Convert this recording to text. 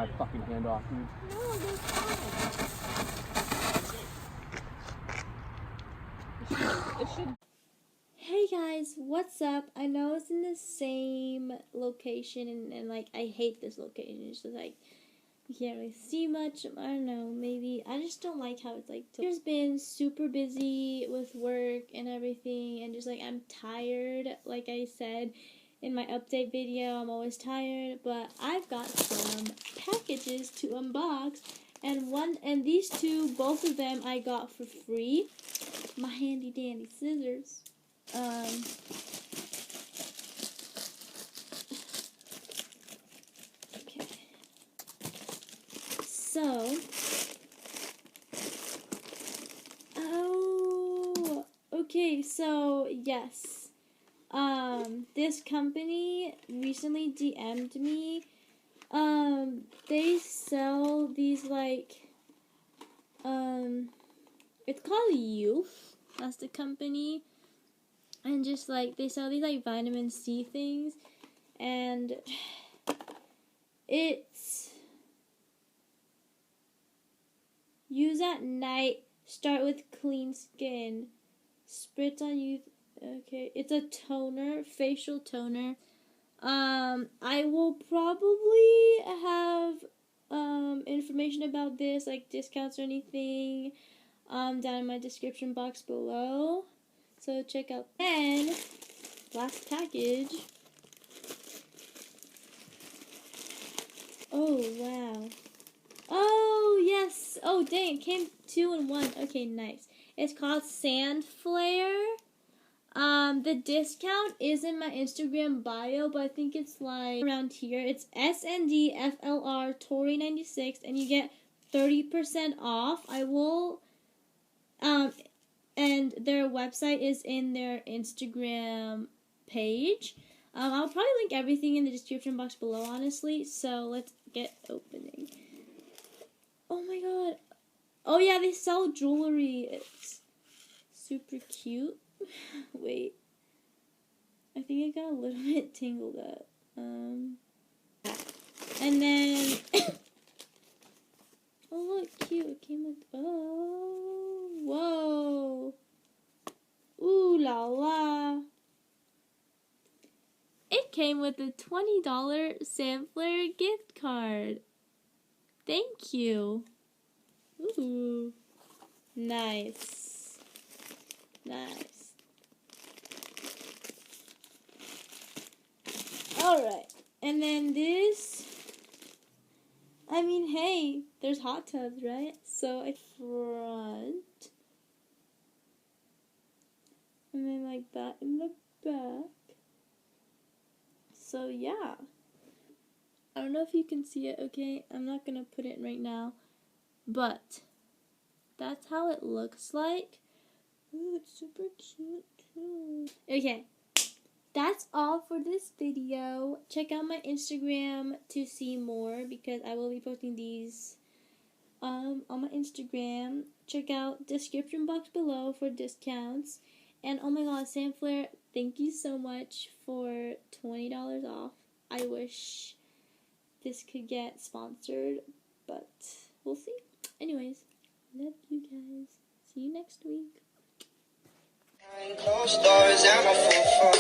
my fucking hand off, dude. No, they're fine. It should. Hey guys, what's up? I know it's in the same location and like I hate this location. It's just like you can't really see much. I don't know, maybe I just don't like how it's like there's been super busy with work and everything and just like I'm tired, like I said in my update video, I'm always tired, but I've got some packages to unbox and these two, both of them I got for free. My handy dandy scissors. Okay. So, okay, so yes. This company recently DM'd me. They sell these like, it's called Youth. That's the company. And just like, they sell these like vitamin C things. And it's use at night, start with clean skin, spritz on youth. Okay, it's a toner, facial toner. I will probably have information about this, like discounts or anything, down in my description box below. So check out. Then last package. Oh wow. Oh yes. Oh dang, it came 2 in 1. Okay, nice. It's called Sand Flare. The discount is in my Instagram bio, but I think it's like around here. It's SNDFLR Tori 96, and you get 30% off. I will, and their website is in their Instagram page. I'll probably link everything in the description box below, honestly. So let's get opening. Oh my god. Oh yeah, they sell jewelry. It's super cute. Wait. I think I got a little bit tangled up. And then oh look, cute. It came with whoa. Ooh la la. It came with a $20 Sand Flare gift card. Thank you. Ooh. Nice. Nice. Alright, and then this, I mean, hey, there's hot tubs, right? So I front, and then like that in the back. So yeah, I don't know if you can see it, okay? I'm not gonna put it right now, but that's how it looks like. Ooh, it's super cute too. Okay. That's all for this video. Check out my Instagram to see more because I will be posting these on my Instagram. Check out description box below for discounts. And oh my god, Sand Flare, thank you so much for $20 off. I wish this could get sponsored, but we'll see. Anyways, love you guys. See you next week. Closed doors, I'm a fool for